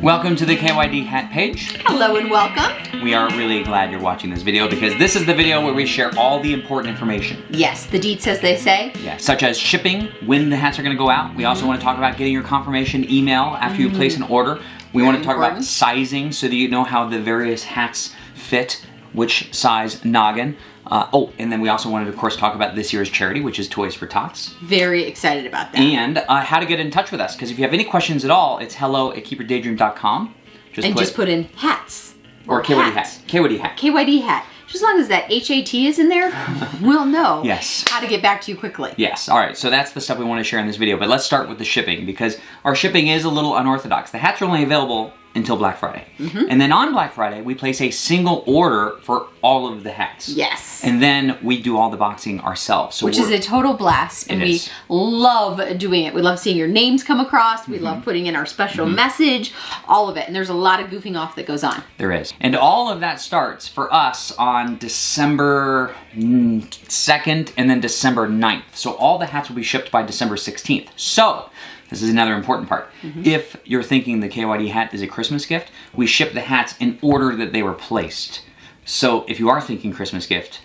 Welcome to the KYD hat page. Hello and welcome. We are really glad you're watching this video because this is the video where we share all the important information. Yes, the deets as they say. Yeah, such as shipping, when the hats are gonna go out. We also want to talk about getting your confirmation email after you place an order. We want to talk about sizing so that you know how the various hats fit, which size noggin. And then we also wanted to, of course, talk about this year's charity, which is Toys for Tots. Very excited about that. And how to get in touch with us, because if you have any questions at all, it's hello@keepyourdaydream.com. Just put in hats. Or KYD hat. KYD hat. KYD hat. Just as long as that HAT is in there, we'll know Yes. how to get back to you quickly. Yes, all right, so that's the stuff we want to share in this video, but let's start with the shipping, because our shipping is a little unorthodox. The hats are only available until Black Friday. And then on Black Friday, we place a single order for all of the hats. Yes. And then we do all the boxing ourselves. So which is a total blast, and we love doing it. We love seeing your names come across. We love putting in our special message, all of it. And there's a lot of goofing off that goes on. There is. And all of that starts for us on December 2nd and then December 9th. So all the hats will be shipped by December 16th. So this is another important part. If you're thinking the KYD hat is a Christmas gift, we ship the hats in order that they were placed. So if you are thinking Christmas gift,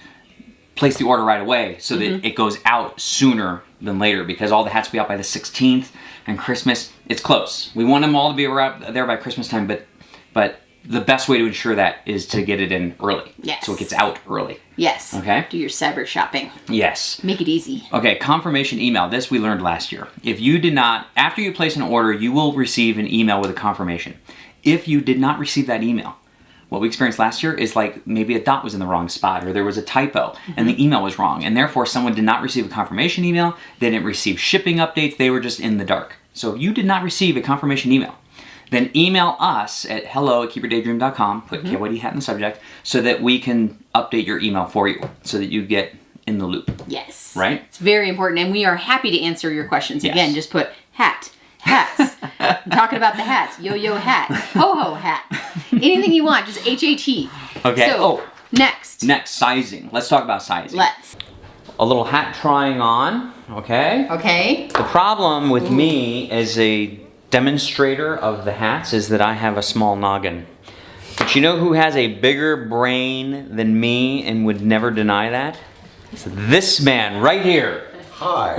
place the order right away so that it goes out sooner than later, because all the hats will be out by the 16th, and Christmas, it's close. We want them all to be there by Christmas time, but the best way to ensure that is to get it in early. Yes. So it gets out early. Yes. Okay. Do your cyber shopping. Yes. Make it easy. Okay, confirmation email. This we learned last year. If you did not, after you place an order, you will receive an email with a confirmation. If you did not receive that email, what we experienced last year is like maybe a dot was in the wrong spot, or there was a typo and the email was wrong, and therefore someone did not receive a confirmation email, they didn't receive shipping updates, they were just in the dark. So if you did not receive a confirmation email, then email us at hello@keepyourdaydream.com, put KYD hat in the subject, so that we can update your email for you, so that you get in the loop. Yes. Right? It's very important, and we are happy to answer your questions. Yes. Again, just put hats. I'm talking about the hats. Yo-yo hat. Ho-ho hat. Anything you want, just HAT. Okay. So, next. Next, sizing. Let's talk about sizing. Let's. A little hat trying on, okay? Okay. The problem with me as a demonstrator of the hats is that I have a small noggin. But you know who has a bigger brain than me and would never deny that? It's this man right here. Hi.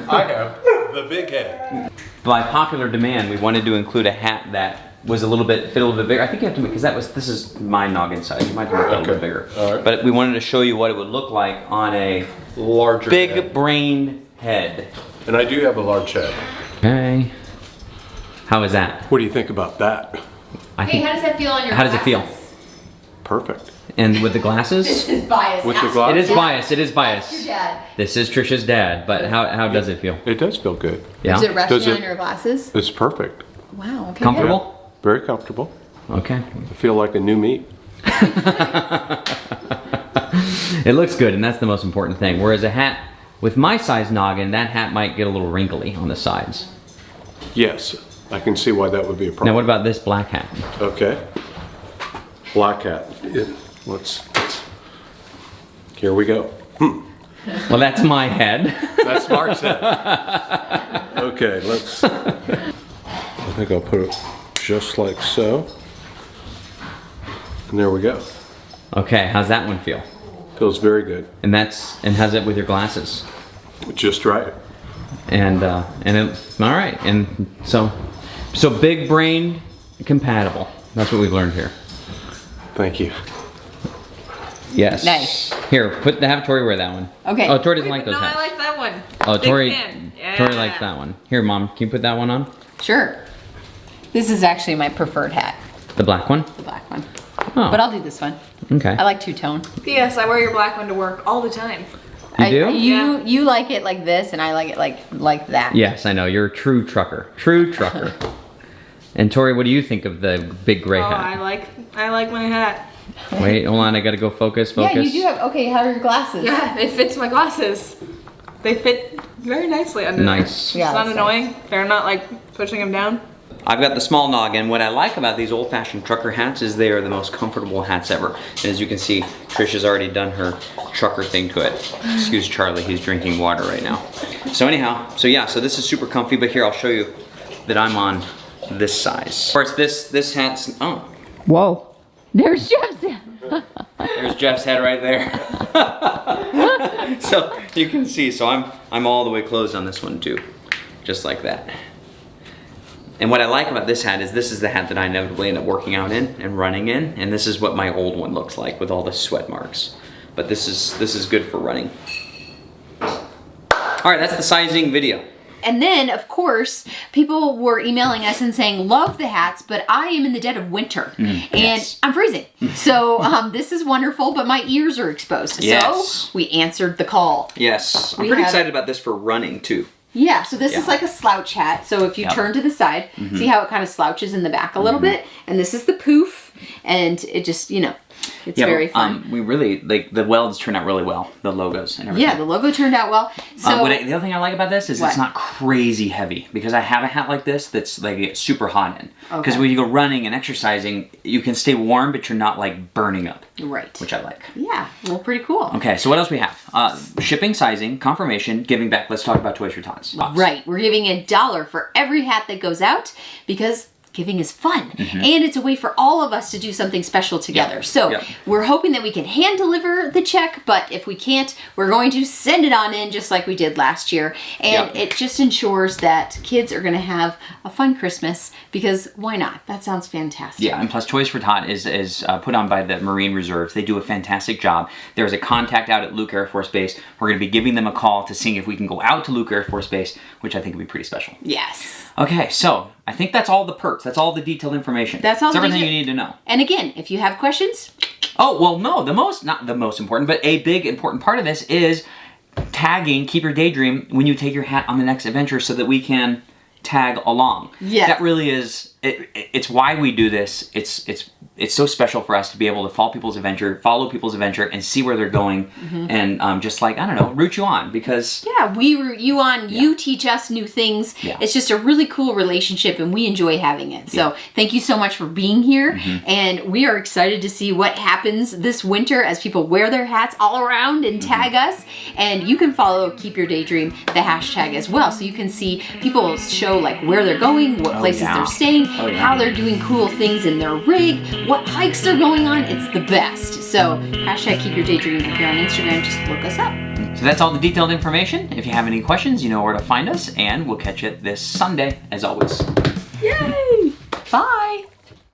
I have the big head. By popular demand, we wanted to include a hat that was fit a little bit bigger. I think you have to, because this is my noggin size. You might have to make it a little bit bigger. All right. But we wanted to show you what it would look like on a Larger big head. brain head. And I do have a large head. Okay. How is that? What do you think about that? I think, how does that feel on your how does it feel? Perfect. And with the glasses? This is biased. With the Ask glasses? It is biased, it is your biased. dad. This is Trisha's dad, but how does it feel? It does feel good. Yeah? Is it resting Does it- on your glasses? It's perfect. Wow. Okay. Comfortable? Very comfortable. Okay. I feel like a new meat. It looks good, and that's the most important thing. Whereas a hat with my size noggin, that hat might get a little wrinkly on the sides. Yes, I can see why that would be a Now problem. what about this black hat? Okay. Black hat. Let's here we go. Well, that's my head. That's Mark's head. Okay, let's. I think I'll put it just like so. And there we go. Okay, how's that one feel? Feels very good. And how's it with your glasses? Just right. And all right, and so big brain compatible. That's what we've learned here. Thank you. Yes. Nice. Here, have Tori wear that one. Okay. Oh, Tori doesn't like those No, hats. I like that one. Oh, Big Tori fan. Yeah. Tori likes that one. Here, Mom, can you put that one on? Sure. This is actually my preferred hat, The black one? the black one. Oh. But I'll do this one. Okay. I like two-tone. Yes, I wear your black one to work all the time. You do? You like it like this, and I like it like that. Yes, I know. You're a true trucker. True trucker. And Tori, what do you think of the big gray Oh, hat? I like my hat. Wait, hold on. I gotta go focus. Yeah, you do have. Okay, how are your glasses? Yeah, it fits my glasses. They fit very nicely under there. Nice. Yeah, It's not that's annoying. They're not like pushing them down. I've got the small noggin. What I like about these old-fashioned trucker hats is they are the most comfortable hats ever. And as you can see, Trish has already done her trucker thing to it. Excuse Charlie, he's drinking water right now. So anyhow, so this is super comfy, but here I'll show you that I'm on this size. Of course, this hat's, oh. Whoa. There's Jeff's head. There's Jeff's head right there. So you can see, so I'm all the way closed on this one too. Just like that. And what I like about this hat is this is the hat that I inevitably end up working out in and running in, and this is what my old one looks like with all the sweat marks. But this is good for running. All right, that's the sizing video. And then, of course, people were emailing us and saying, love the hats, but I am in the dead of winter and yes. I'm freezing. So this is wonderful, but my ears are exposed. Yes. So we answered the call. Yes, I'm pretty excited about this for running too. Yeah, so this is like a slouch hat. So if you turn to the side, see how it kind of slouches in the back a little bit? And this is the poof, and it just, you know, it's very fun. We really, like, the welds turned out really well, the logos and everything. Yeah, the logo turned out well. So the other thing I like about this is it's not crazy heavy, because I have a hat like this that's like super hot in. Because when you go running and exercising, you can stay warm, but you're not like burning up. Right. Which I like. Yeah, well, pretty cool. Okay, so what else we have? Shipping, sizing, confirmation, giving back. Let's talk about Toys for Tots. Right, we're giving $1 for every hat that goes out, because giving is fun, and it's a way for all of us to do something special together. So we're hoping that we can hand deliver the check, but if we can't, we're going to send it on in just like we did last year. And it just ensures that kids are going to have a fun Christmas, because why not? That sounds fantastic. Yeah, and plus Toys for Tot is put on by the Marine Reserves. They do a fantastic job. There's a contact out at Luke Air Force Base. We're going to be giving them a call to see if we can go out to Luke Air Force Base, which I think would be pretty special. Yes. Okay, so I think that's all the perks. That's all the detailed information. That's all. That's everything you need to know. And again, if you have questions. Oh, well, no, not the most important, but a big important part of this is tagging Keep Your Daydream when you take your hat on the next adventure, so that we can tag along. Yes. That really is, it's why we do this. It's so special for us to be able to follow people's adventure and see where they're going, and just like, I don't know, root you on, because... Yeah, we root you on, you teach us new things. Yeah. It's just a really cool relationship, and we enjoy having it. So thank you so much for being here, and we are excited to see what happens this winter as people wear their hats all around and tag us. And you can follow Keep Your Daydream, the hashtag as well, so you can see people show like where they're going, what places they're staying, how they're doing cool things in their rig, what hikes they're going on. It's the best. So hashtag Keep Your Daydream. If you're on Instagram, just look us up. So that's all the detailed information. If you have any questions, you know where to find us, and we'll catch you this Sunday, as always. Yay! Bye!